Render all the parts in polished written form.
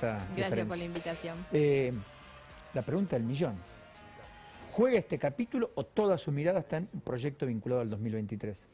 esta Gracias referencia. por la invitación. La pregunta del millón. ¿Juega este capítulo o toda su mirada está en un proyecto vinculado al 2023?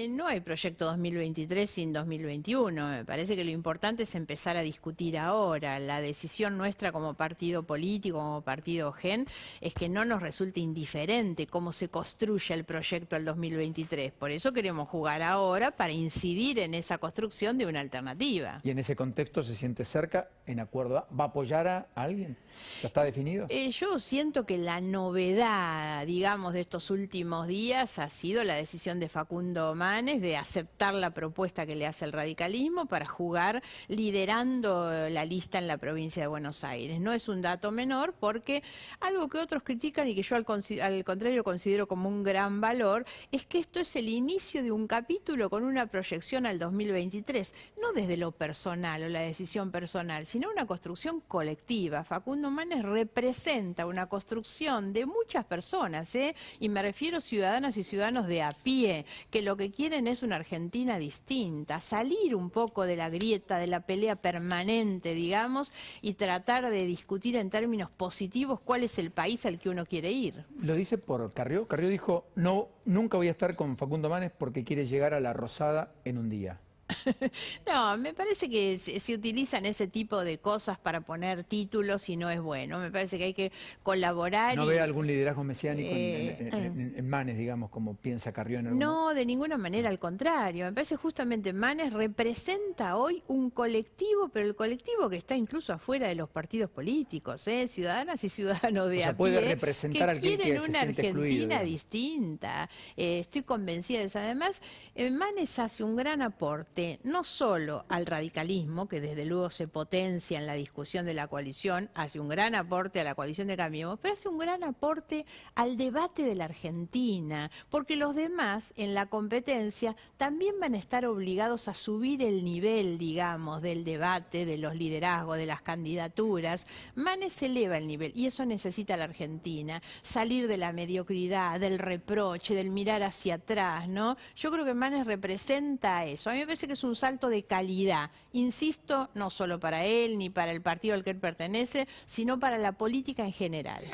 No hay proyecto 2023 sin 2021. Me parece que lo importante es empezar a discutir ahora. La decisión nuestra como partido político, como partido GEN, es que no nos resulte indiferente cómo se construye el proyecto al 2023. Por eso queremos jugar ahora para incidir en esa construcción de una alternativa. ¿Y en ese contexto se siente cerca, en acuerdo a, va a apoyar a alguien? ¿Ya está definido? Yo siento que la novedad, digamos, de estos últimos días ha sido la decisión de Facundo Manes de aceptar la propuesta que le hace el radicalismo para jugar liderando la lista en la provincia de Buenos Aires. No es un dato menor porque algo que otros critican y que yo al contrario considero como un gran valor es que esto es el inicio de un capítulo con una proyección al 2023, no desde lo personal o la decisión personal, sino una construcción colectiva. Facundo Manes representa una construcción de muchas personas, y me refiero a ciudadanas y ciudadanos de a pie, que lo que quieren es una Argentina distinta, salir un poco de la grieta, de la pelea permanente, digamos, y tratar de discutir en términos positivos cuál es el país al que uno quiere ir. Lo dice por Carrió. Carrió dijo, no, nunca voy a estar con Facundo Manes porque quiere llegar a la Rosada en un día. No, me parece que se utilizan ese tipo de cosas para poner títulos y no es bueno. Me parece que hay que colaborar. ¿No ve algún liderazgo mesiánico en Manes, digamos, como piensa Carrió en algún momento? No, de ninguna manera, al contrario. Me parece justamente Manes representa hoy un colectivo, pero el colectivo que está incluso afuera de los partidos políticos, ciudadanas y ciudadanos de a pie, puede representar al que quieren se una siente excluido, Argentina digamos. distinta. Estoy convencida de eso. Además, Manes hace un gran aporte no solo al radicalismo, que desde luego se potencia en la discusión de la coalición, hace un gran aporte a la coalición de Cambiemos, pero hace un gran aporte al debate de la Argentina, porque los demás en la competencia también van a estar obligados a subir el nivel, digamos, del debate, de los liderazgos, de las candidaturas. Manes eleva el nivel y eso necesita la Argentina, salir de la mediocridad, del reproche, del mirar hacia atrás, ¿no? Yo creo que Manes representa eso. A mí me parece que es un salto de calidad, insisto, no solo para él ni para el partido al que él pertenece, sino para la política en general.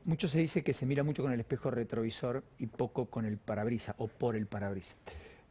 Mucho se dice que se mira mucho con el espejo retrovisor y poco con el parabrisas o por el parabrisas.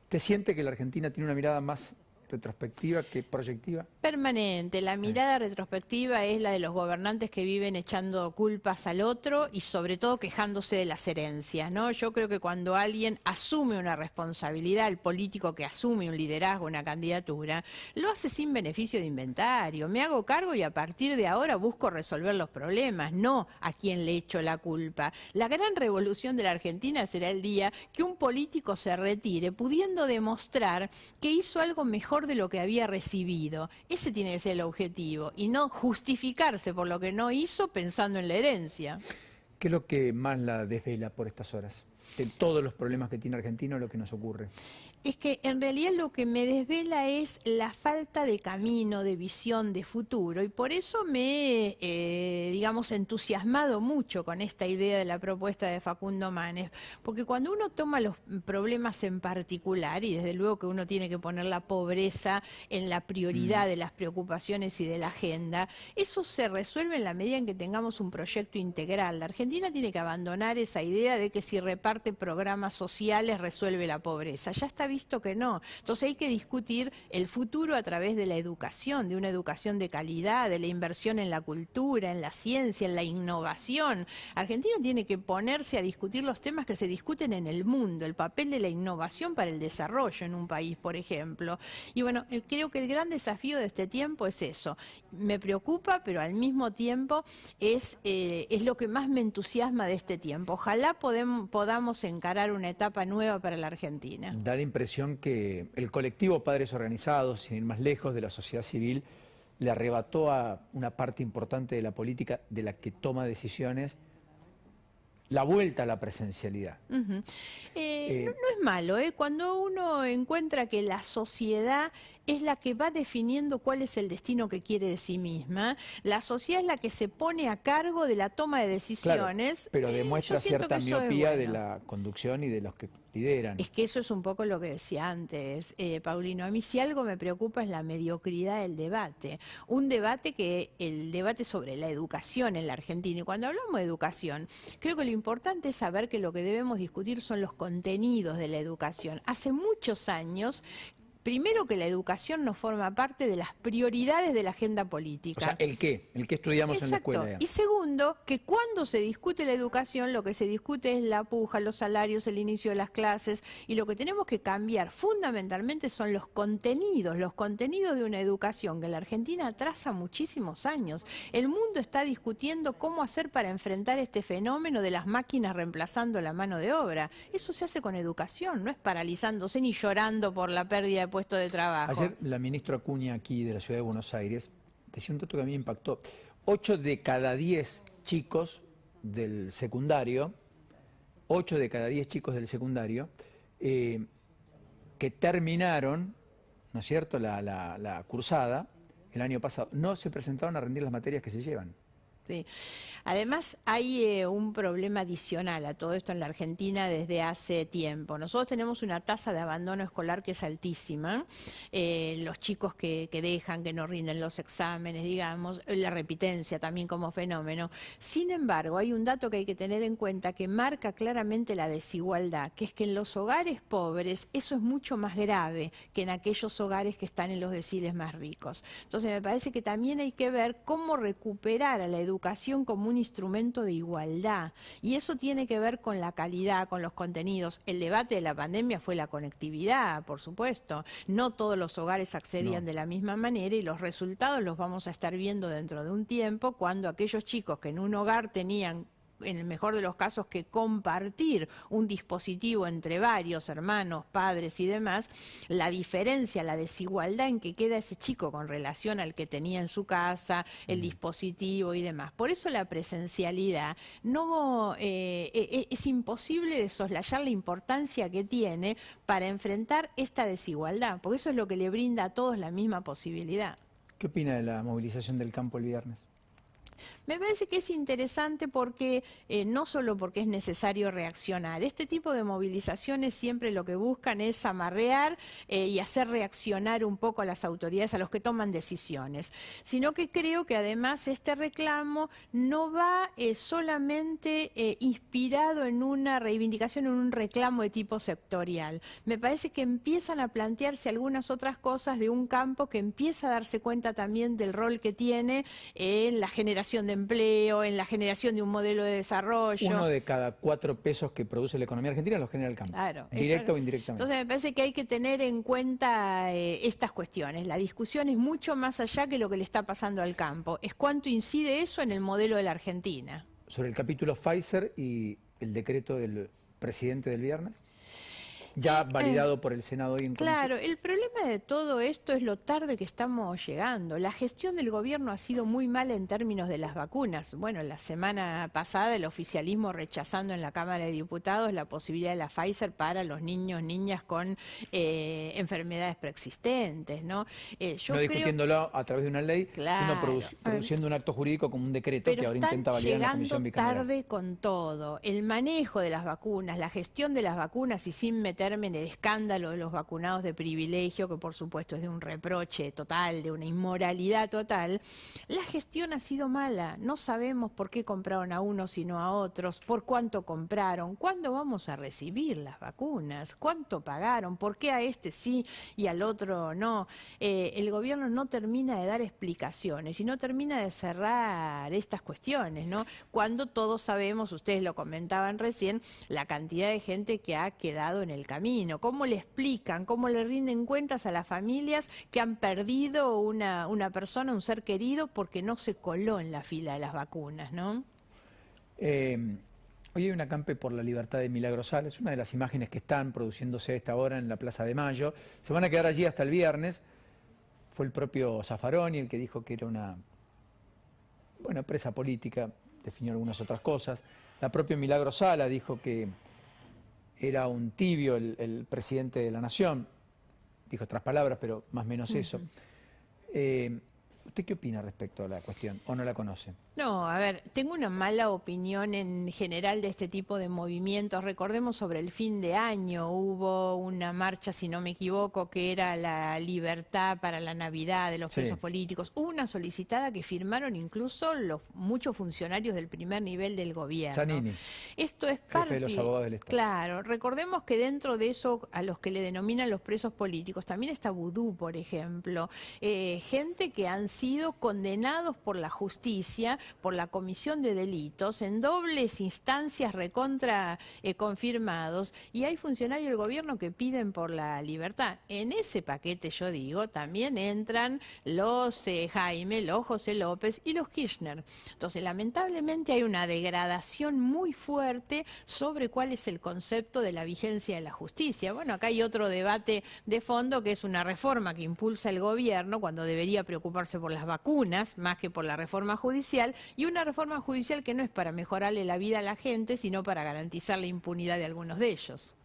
¿Te siente que la Argentina tiene una mirada más retrospectiva que proyectiva? Permanente. La mirada retrospectiva es la de los gobernantes que viven echando culpas al otro y sobre todo quejándose de las herencias, ¿no? Yo creo que cuando alguien asume una responsabilidad, el político que asume un liderazgo, una candidatura, lo hace sin beneficio de inventario. Me hago cargo y a partir de ahora busco resolver los problemas, no a quién le echo la culpa. La gran revolución de la Argentina será el día que un político se retire pudiendo demostrar que hizo algo mejor de lo que había recibido. Ese tiene que ser el objetivo y no justificarse por lo que no hizo pensando en la herencia. ¿Qué es lo que más la desvela por estas horas? De todos los problemas que tiene Argentina, lo que nos ocurre. Es que en realidad lo que me desvela es la falta de camino, de visión, de futuro, y por eso me he, digamos, entusiasmado mucho con esta idea de la propuesta de Facundo Manes, porque cuando uno toma los problemas en particular, y desde luego que uno tiene que poner la pobreza en la prioridad de las preocupaciones y de la agenda, eso se resuelve en la medida en que tengamos un proyecto integral. La Argentina tiene que abandonar esa idea de que si reparte programas sociales resuelve la pobreza. Ya está visto que no. Entonces hay que discutir el futuro a través de la educación, de una educación de calidad, de la inversión en la cultura, en la ciencia, en la innovación. Argentina tiene que ponerse a discutir los temas que se discuten en el mundo, el papel de la innovación para el desarrollo en un país, por ejemplo. Y bueno, creo que el gran desafío de este tiempo es eso. Me preocupa, pero al mismo tiempo es lo que más me entusiasma de este tiempo. Ojalá podamos encarar una etapa nueva para la Argentina. Da la impresión que el colectivo Padres Organizados, sin ir más lejos de la sociedad civil, le arrebató a una parte importante de la política de la que toma decisiones la vuelta a la presencialidad. No es malo, cuando uno encuentra que la sociedad es la que va definiendo cuál es el destino que quiere de sí misma, la sociedad es la que se pone a cargo de la toma de decisiones. Claro, pero demuestra cierta miopía de la conducción y de los que lideran. Es que eso es un poco lo que decía antes, Paulino. A mí si algo me preocupa es la mediocridad del debate. Un debate el debate sobre la educación en la Argentina. Y cuando hablamos de educación, creo que lo importante es saber que lo que debemos discutir son los contenidos de la educación. Hace muchos años, primero, que la educación no forma parte de las prioridades de la agenda política. O sea, ¿el qué estudiamos en la Exacto. escuela? Y segundo, que cuando se discute la educación, lo que se discute es la puja, los salarios, el inicio de las clases, y lo que tenemos que cambiar fundamentalmente son los contenidos de una educación que en la Argentina atrasa muchísimos años. El mundo está discutiendo cómo hacer para enfrentar este fenómeno de las máquinas reemplazando la mano de obra. Eso se hace con educación, no es paralizándose ni llorando por la pérdida de puesto de trabajo. Ayer la ministra Acuña, aquí de la Ciudad de Buenos Aires, decía un dato que a mí me impactó. 8 de cada 10 chicos del secundario, 8 de cada 10 chicos del secundario, que terminaron, ¿no es cierto?, la cursada el año pasado, no se presentaron a rendir las materias que se llevan. Sí. Además, hay un problema adicional a todo esto en la Argentina desde hace tiempo. Nosotros tenemos una tasa de abandono escolar que es altísima. Los chicos que dejan, que no rinden los exámenes, digamos, la repitencia también como fenómeno. Sin embargo, hay un dato que hay que tener en cuenta que marca claramente la desigualdad, que es que en los hogares pobres eso es mucho más grave que en aquellos hogares que están en los deciles más ricos. Entonces, me parece que también hay que ver cómo recuperar a la educación como un instrumento de igualdad, y eso tiene que ver con la calidad, con los contenidos. El debate de la pandemia fue la conectividad, por supuesto. No todos los hogares accedían de la misma manera, y los resultados los vamos a estar viendo dentro de un tiempo, cuando aquellos chicos que en un hogar tenían, en el mejor de los casos, que compartir un dispositivo entre varios hermanos, padres y demás, la diferencia, la desigualdad en que queda ese chico con relación al que tenía en su casa, el dispositivo y demás. Por eso la presencialidad no es imposible de soslayar la importancia que tiene para enfrentar esta desigualdad, porque eso es lo que le brinda a todos la misma posibilidad. ¿Qué opina de la movilización del campo el viernes? Me parece que es interesante porque no solo porque es necesario reaccionar. Este tipo de movilizaciones siempre lo que buscan es amarrear y hacer reaccionar un poco a las autoridades, a los que toman decisiones, sino que creo que además este reclamo no va solamente inspirado en una reivindicación, en un reclamo de tipo sectorial. Me parece que empiezan a plantearse algunas otras cosas de un campo que empieza a darse cuenta también del rol que tiene en la generación de empleo, en la generación de un modelo de desarrollo. 1 de cada 4 pesos que produce la economía argentina los genera el campo, claro, directa o indirectamente. Entonces me parece que hay que tener en cuenta estas cuestiones. La discusión es mucho más allá que lo que le está pasando al campo. Es cuánto incide eso en el modelo de la Argentina. Sobre el capítulo Pfizer y el decreto del presidente del viernes, ya validado por el Senado hoy en comisión. Claro, el problema de todo esto es lo tarde que estamos llegando. La gestión del gobierno ha sido muy mala en términos de las vacunas. Bueno, la semana pasada el oficialismo rechazando en la Cámara de Diputados la posibilidad de la Pfizer para los niños, niñas con enfermedades preexistentes, ¿no? No discutiéndolo a través de una ley, claro, sino produciendo un acto jurídico como un decreto que ahora intenta validar en la Comisión Bicameral. Tarde con todo. El manejo de las vacunas, la gestión de las vacunas, y sin meterme en el escándalo de los vacunados de privilegio, que por supuesto es de un reproche total, de una inmoralidad total, la gestión ha sido mala. No sabemos por qué compraron a unos y no a otros, por cuánto compraron, cuándo vamos a recibir las vacunas, cuánto pagaron, por qué a este sí y al otro no. El gobierno no termina de dar explicaciones y no termina de cerrar estas cuestiones, ¿no? Cuando todos sabemos, ustedes lo comentaban recién, la cantidad de gente que ha quedado en el camino. ¿Cómo le explican, cómo le rinden cuentas a las familias que han perdido una persona, un ser querido, porque no se coló en la fila de las vacunas, ¿no? Hoy hay un acampe por la libertad de Milagro Sala, es una de las imágenes que están produciéndose a esta hora en la Plaza de Mayo. Se van a quedar allí hasta el viernes. Fue el propio Zaffaroni el que dijo que era una presa política, definió algunas otras cosas. La propia Milagro Sala dijo que era un tibio el presidente de la Nación, dijo otras palabras, pero más o menos eso. ¿Usted qué opina respecto a la cuestión o no la conoce? No, a ver, tengo una mala opinión en general de este tipo de movimientos. Recordemos sobre el fin de año, hubo una marcha, si no me equivoco, que era la libertad para la Navidad de los presos políticos. Hubo una solicitada que firmaron incluso muchos funcionarios del primer nivel del gobierno. Zanini, esto es jefe de los abogados del Estado. Claro, recordemos que dentro de eso, a los que le denominan los presos políticos, también está Vudú, por ejemplo. Gente que han sido condenados por la justicia por la comisión de delitos en dobles instancias recontra confirmados, y hay funcionarios del gobierno que piden por la libertad. En ese paquete, yo digo, también entran los Jaime, los José López y los Kirchner. Entonces, lamentablemente hay una degradación muy fuerte sobre cuál es el concepto de la vigencia de la justicia. Bueno, acá hay otro debate de fondo, que es una reforma que impulsa el gobierno cuando debería preocuparse por las vacunas más que por la reforma judicial, y una reforma judicial que no es para mejorarle la vida a la gente, sino para garantizar la impunidad de algunos de ellos.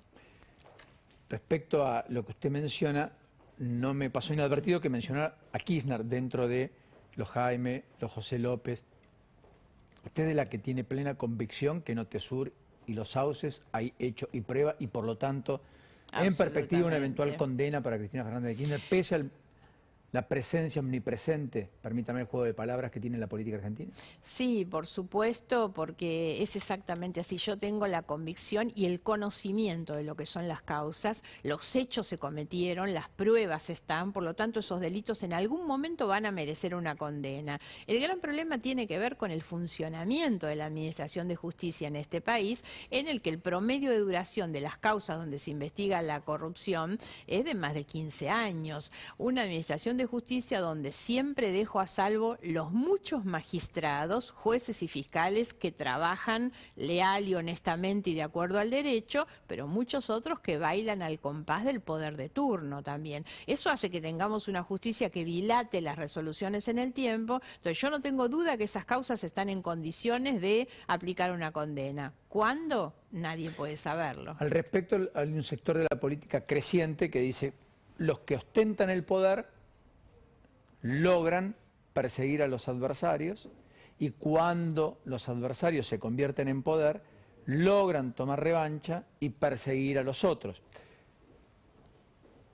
Respecto a lo que usted menciona, no me pasó inadvertido que mencionara a Kirchner dentro de los Jaime, los José López. Usted es la que tiene plena convicción que en Otesur y Los Sauces hay hecho y prueba, y por lo tanto, en perspectiva, una eventual condena para Cristina Fernández de Kirchner, pese a la presencia omnipresente, permítame el juego de palabras, que tiene la política argentina. Sí, por supuesto, porque es exactamente así. Yo tengo la convicción y el conocimiento de lo que son las causas, los hechos se cometieron, las pruebas están, por lo tanto esos delitos en algún momento van a merecer una condena. El gran problema tiene que ver con el funcionamiento de la Administración de Justicia en este país, en el que el promedio de duración de las causas donde se investiga la corrupción es de más de 15 años. Una Administración de Justicia donde siempre dejo a salvo los muchos magistrados, jueces y fiscales que trabajan leal y honestamente y de acuerdo al derecho, pero muchos otros que bailan al compás del poder de turno también. Eso hace que tengamos una justicia que dilate las resoluciones en el tiempo. Entonces yo no tengo duda que esas causas están en condiciones de aplicar una condena. ¿Cuándo? Nadie puede saberlo. Al respecto, hay un sector de la política creciente que dice: los que ostentan el poder logran perseguir a los adversarios, y cuando los adversarios se convierten en poder, logran tomar revancha y perseguir a los otros.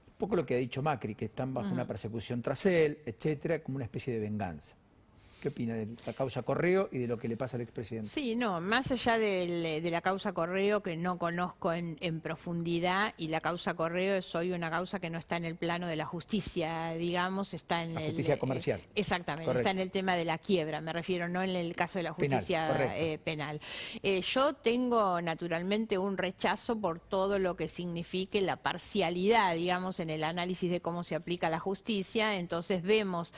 Un poco lo que ha dicho Macri, que están bajo una persecución tras él, etcétera, como una especie de venganza. ¿Qué opina de la causa Correo y de lo que le pasa al expresidente? Sí, no, más allá de la causa Correo, que no conozco en profundidad, y la causa Correo es hoy una causa que no está en el plano de la justicia, digamos, está en la justicia comercial. Exactamente, correcto. Está en el tema de la quiebra, me refiero, no en el caso de la justicia penal. Yo tengo naturalmente un rechazo por todo lo que signifique la parcialidad, digamos, en el análisis de cómo se aplica la justicia. Entonces vemos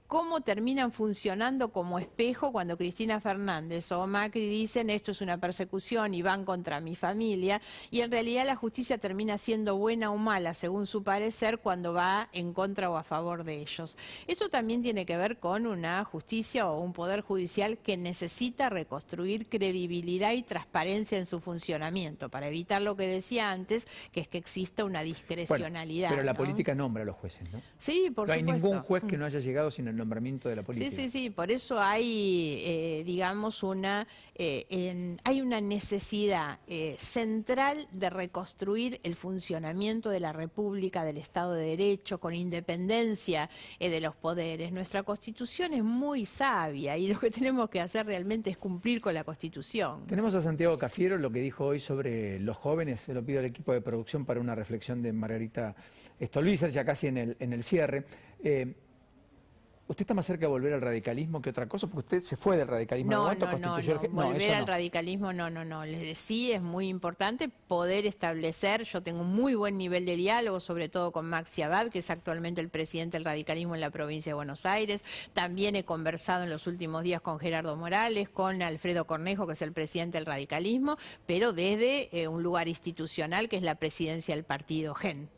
cómo terminan funcionando como espejo cuando Cristina Fernández o Macri dicen esto es una persecución y van contra mi familia, y en realidad la justicia termina siendo buena o mala según su parecer cuando va en contra o a favor de ellos. Esto también tiene que ver con una justicia o un poder judicial que necesita reconstruir credibilidad y transparencia en su funcionamiento para evitar lo que decía antes, que es que exista una discrecionalidad. Bueno, pero la política nombra a los jueces, ¿no? Sí, por supuesto. No hay ningún juez que no haya llegado sin el nombramiento de la política. Sí, por eso hay, digamos, hay una necesidad central de reconstruir el funcionamiento de la República, del Estado de Derecho, con independencia de los poderes. Nuestra Constitución es muy sabia y lo que tenemos que hacer realmente es cumplir con la Constitución. Tenemos a Santiago Cafiero, lo que dijo hoy sobre los jóvenes. Se lo pido al equipo de producción para una reflexión de Margarita Stolbizer, ya casi en el cierre. ¿Usted está más cerca de volver al radicalismo que otra cosa? Porque usted se fue del radicalismo. No, volver al radicalismo, no. Sí, es muy importante poder establecer, yo tengo un muy buen nivel de diálogo, sobre todo con Maxi Abad, que es actualmente el presidente del radicalismo en la provincia de Buenos Aires. También he conversado en los últimos días con Gerardo Morales, con Alfredo Cornejo, que es el presidente del radicalismo, pero desde un lugar institucional, que es la presidencia del partido GEN.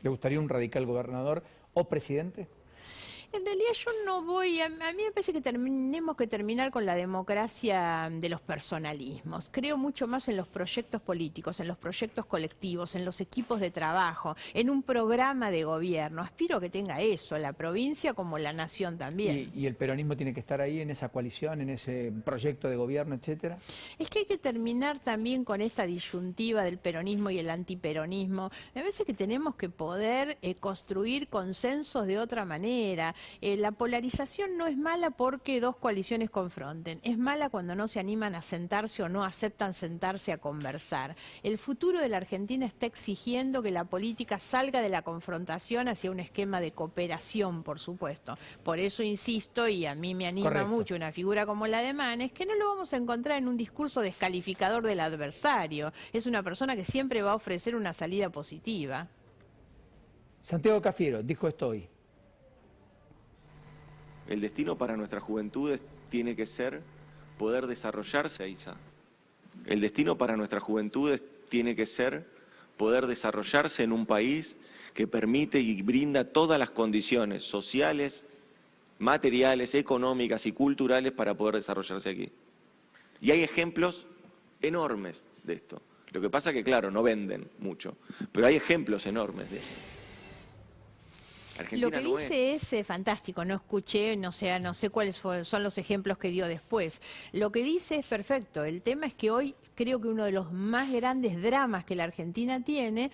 ¿Le gustaría un radical gobernador o presidente? En realidad yo no voy, a mí me parece que tenemos que terminar con la democracia de los personalismos. Creo mucho más en los proyectos políticos, en los proyectos colectivos, en los equipos de trabajo, en un programa de gobierno. Aspiro a que tenga eso, la provincia como la nación también. ¿Y el peronismo tiene que estar ahí en esa coalición, en ese proyecto de gobierno, etcétera? Es que hay que terminar también con esta disyuntiva del peronismo y el antiperonismo. Me parece que tenemos que poder construir consensos de otra manera. La polarización no es mala porque dos coaliciones confronten, es mala cuando no se animan a sentarse o no aceptan sentarse a conversar. El futuro de la Argentina está exigiendo que la política salga de la confrontación hacia un esquema de cooperación, por supuesto. Por eso insisto, y a mí me anima Correcto. mucho una figura como la de Manes, que no lo vamos a encontrar en un discurso descalificador del adversario. Es una persona que siempre va a ofrecer una salida positiva. Santiago Cafiero dijo esto hoy. El destino para nuestras juventudes tiene que ser poder desarrollarse, Isa. El destino para nuestras juventudes tiene que ser poder desarrollarse en un país que permite y brinda todas las condiciones sociales, materiales, económicas y culturales para poder desarrollarse aquí. Y hay ejemplos enormes de esto. Lo que pasa que, claro, no venden mucho, pero hay ejemplos enormes de esto. Lo que dice es fantástico, no escuché, no sé cuáles son los ejemplos que dio después. Lo que dice es perfecto, el tema es que hoy creo que uno de los más grandes dramas que la Argentina tiene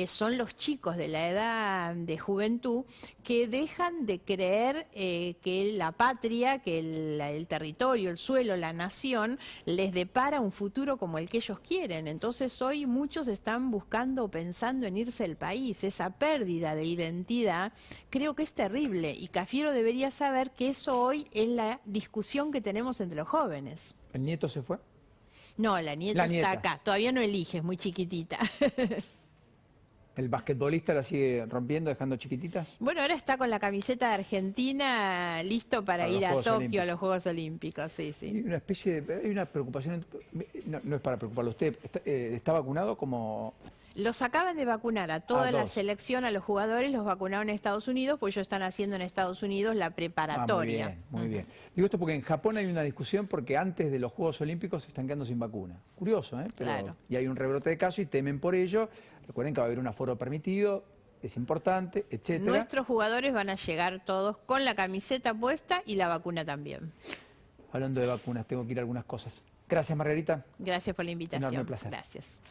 son los chicos de la edad de juventud que dejan de creer que la patria, que el territorio, el suelo, la nación les depara un futuro como el que ellos quieren. Entonces hoy muchos están buscando o pensando en irse del país. Esa pérdida de identidad creo que es terrible y Cafiero debería saber que eso hoy es la discusión que tenemos entre los jóvenes. ¿El nieto se fue? No, la nieta está acá, todavía no elige, es muy chiquitita. ¿El basquetbolista la sigue rompiendo, dejando chiquitita? Bueno, ahora está con la camiseta de Argentina, listo para ir a Tokio, a los Juegos Olímpicos, sí, sí. Hay una especie de, hay una preocupación, no es para preocuparlo a usted, ¿está vacunado como...? Los acaban de vacunar a toda la dos. selección, a los jugadores, los vacunaron en Estados Unidos, pues ellos están haciendo en Estados Unidos la preparatoria. Muy bien. Digo esto porque en Japón hay una discusión porque antes de los Juegos Olímpicos se están quedando sin vacuna. Curioso, ¿eh? Pero, claro. Y hay un rebrote de casos y temen por ello. Recuerden que va a haber un aforo permitido, es importante, etcétera. Nuestros jugadores van a llegar todos con la camiseta puesta y la vacuna también. Hablando de vacunas, tengo que ir a algunas cosas. Gracias, Margarita. Gracias por la invitación. Enorme placer. Gracias.